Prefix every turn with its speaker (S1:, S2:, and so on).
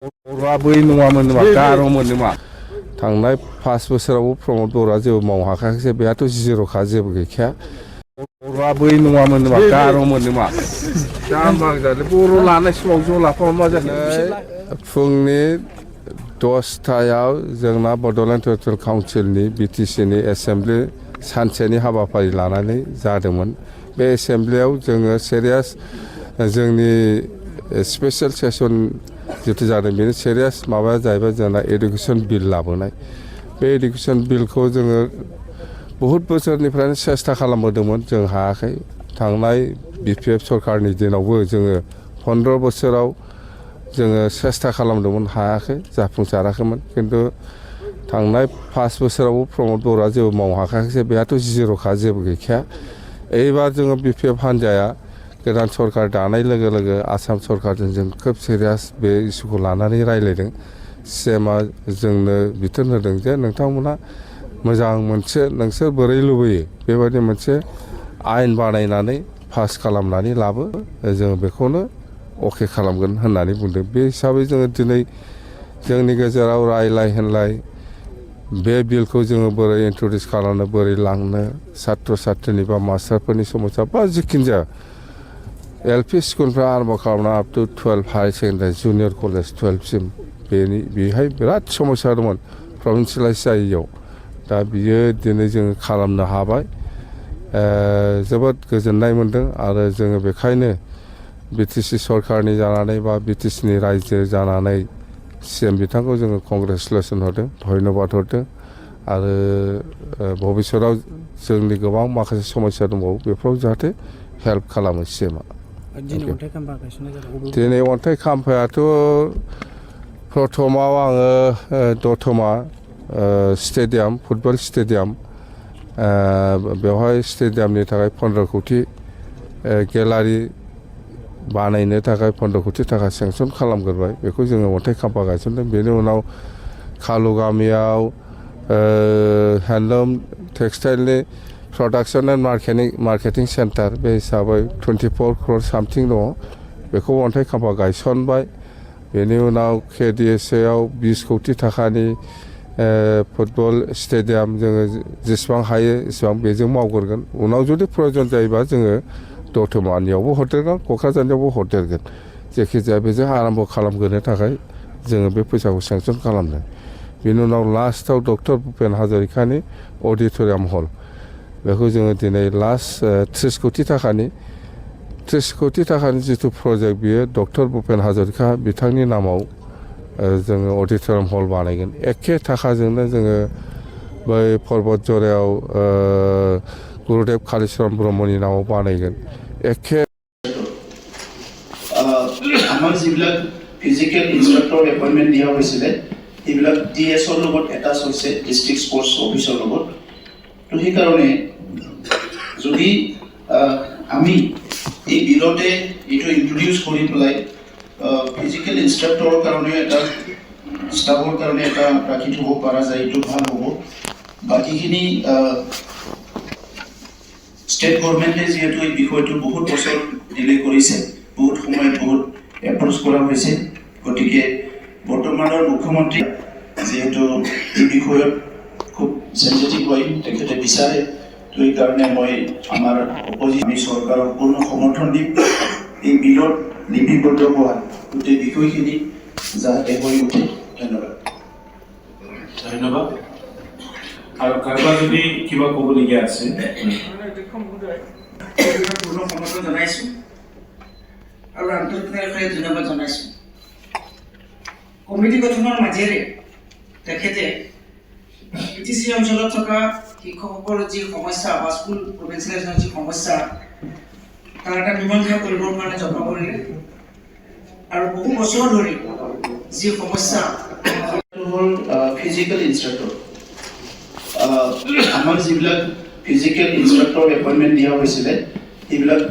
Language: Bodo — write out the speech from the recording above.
S1: बर'आ बै नङामोन नामा गार'मोन नामा थांनाय 5 बोसोरावबो प्रमद बर'आ जेबो मावहाखायाखै बेहाथ' जिर'खा जेबो गैखाया बर'आ बै नङामोन नामा गार'मोन नामा जाम्बा जादों बर' लानाय समाव ज' लाफाबा मा जाखो फुंनि 10टायाव जोंना बड'लेण्ड टेरिटरियेल काउन्सिलनि बिटिसिनि एसेम्बलि सानसेनि हाबाफारि लानानै जादोंमोन बे एसेम्बलियाव जोङो सिरियास जोंनि स्पेशल सेसन जितु जादों बेनि सिरियास माबाया जाहैबाय जोंना एडुकेशन बिल लाबोनाय बे एडुकेशन बिलखौ जोङो बहुत बोसोरनिफ्रायनो सेस्था खालामबोदोंमोन जों हायाखै थांनाय बिपिएफ सरकारनि दिनावबो जोङो 15 बोसोराव जोङो सेस्था खालामदोंमोन हायाखै जाफुंसाराखैमोन किन्तु थांनाय 5 बोसोरावबो प्रमद बर'आ जेबो मावहाखायाखै बेहाथ' जिर'खा जेबो गैखाया एबार जोङो बिपिएफ हान्जाया गोदान सरकार दानाय लोगो लोगो आसाम सरकारजों जों खोब सिरियास बे इस्युखौ लानानै रायलायदों सिएमआ जोंनो बिथोन होदों जे नोंथांमोना मोजां मोनसे नोंसोर बोरै लुबैयो बेबायदि मोनसे आयेन बानायनानै पास खालामनानै लाबो जों बेखौनो अके खालामगोन होननानै बुंदों बे हिसाबै जोङो दिनै जोंनि गेजेराव रायलाय होनलाय बे बिलखौ जोङो बोरै इन्ट्रडिउस खालामनो बोरै लांनो सात्र सात्रनि बा मास्टारफोरनि समस्या बा जिखिनि जाया एलपि स्कुलनिफ्राय आरम्भ खालामना up to 12 higher secondary junior college 12सिम बेहाय बिराद समस्या दंमोन प्रभिन्सियेलाइज जायैयाव दा बियो दिनै जोङो खालामनो हाबाय जोबोद गोजोननाय मोन्दों आरो जोङो बेखायनो बिटिसि सरकारनि जानानै बा बिटिसिनि रायजो जानानै सिएम बिथांखौ जोङो कंग्रेसुलेसन हरदों धन्यबाद हरदों आरो भबिष्यताव जोंनि गोबां माखासे समस्या दंबावो बेफोराव जाहाथे हेल्प खालामो सिएमआ दिनै अन्थाइ खाम्फायाथ' प्रथमाव आङो दतमा स्टेडियाम फुटबल स्टेडियाम बेवहाय स्टेडियामनि थाखाय 15 कोटि गेलारि बानायनो थाखाय 15 कोटि थाखा सेंसन खालामग्रोबाय बेखौ जोङो अन्थाइ खाम्फा गायसनदों बेनि उनाव खालु गामियाव हेन्डलुम टेक्सटाइलनि प्रडाक्शन एन्ड मार्केटिं सेन्टार बे हिसाबै 24 crore सामथिं दङ बेखौ अन्थाइ खाम्फा गायसनबाय बेनि उनाव केडिएसएआव 20 कोटि थाखानि फुटबल स्टेडियाम जोङो जेसेबां हायो एसेबां बेजों मावग्रोगोन उनाव जुदि प्रयजन जायोबा जोङो दतमानियावबो हरदेरगोन क'क्राझारनियावबो हरदेरगोन जायखिजाया बेजों आराम्भ खालामग्रोनो थाखाय जोङो बे फैसाखौ सेंसन खालामदों बेनि उनाव लास्टआव डक्टर भुपेन हाजरिकानि अडिट'रियाम हल बेखौ जोङो दिनै लास्ट 30 कोटि थाखानि जिथु प्रजेक्ट बियो डक्टर भुपेन हाजरिका बिथांनि नामाव जोङो अडिट'रियाम हल बानायगोन एखे थाखाजोंनो जोङो बै पर्बत जरायाव गुरुदेव कालिचरन ब्रह्मनि नामाव बानायगोन एखे
S2: আমাৰ যিবিলাক ফিজিকেল ইনষ্ট্ৰাক্টৰ এপইণ্টমেণ্ট দিয়া হৈছিলে সেইবিলাক ডিএছৰ লগত এটাচ হৈছে ডিষ্ট্ৰিক্ট স্পৰ্টছ অফিচৰ লগত তো সেইকাৰণে যদি আমি এই বিলতে এইটো ইন্ট্ৰডিউচ কৰি পেলাই ফিজিকেল ইনষ্ট্ৰাক্টৰৰ কাৰণে এটা ষ্টাফৰ কাৰণে এটা ৰাখি থ'ব পৰা যায় এইটো ভাল হ'ব বাকীখিনি ষ্টেট গভৰ্ণমেণ্টে যিহেতু এই বিষয়টো বহুত বছৰ ডিলে কৰিছে বহুত সময় বহুত এপ্ৰ'চ কৰা হৈছে গতিকে বৰ্তমানৰ মুখ্যমন্ত্ৰী যিহেতু এই বিষয়ত খুব চেঞ্চিটিভ হয় তেখেতে বিচাৰে তো এই কাৰণে মই আমাৰ অপজিশ্যন চৰকাৰৰ পূৰ্ণ সমৰ্থন দিম এই বিলত লিপিবদ্ধ হোৱা গোটেই বিষয়খিনি যাতে হৈ উঠে ধন্যবাদ
S3: আৰু কাৰোবাৰ যদি কিবা ক'বলগীয়া আছে
S2: পূৰ্ণ সমৰ্থন জনাইছোঁ আৰু আন্তঃৰাষ্ট্ৰীয় ধন্যবাদ জনাইছোঁ কমিটি গঠনৰ মাজেৰে তেখেতে বিটিচি অঞ্চলত থকা শিক্ষকসকলৰ যি সমস্যা বা স্কুল প্ৰভিন্সিয়েলাইজেশ্যনৰ যি সমস্যা তাৰ এটা মীমাংসা কৰিবৰ কাৰণে যত্ন কৰিলে আৰু বহু বছৰ ধৰি যি সমস্যা হ'ল ফিজিকেল ইনষ্ট্ৰাক্টৰ আমাৰ যিবিলাক ফিজিকেল ইনষ্ট্ৰাক্টৰ এপইণ্টমেণ্ট দিয়া হৈছিলে সেইবিলাক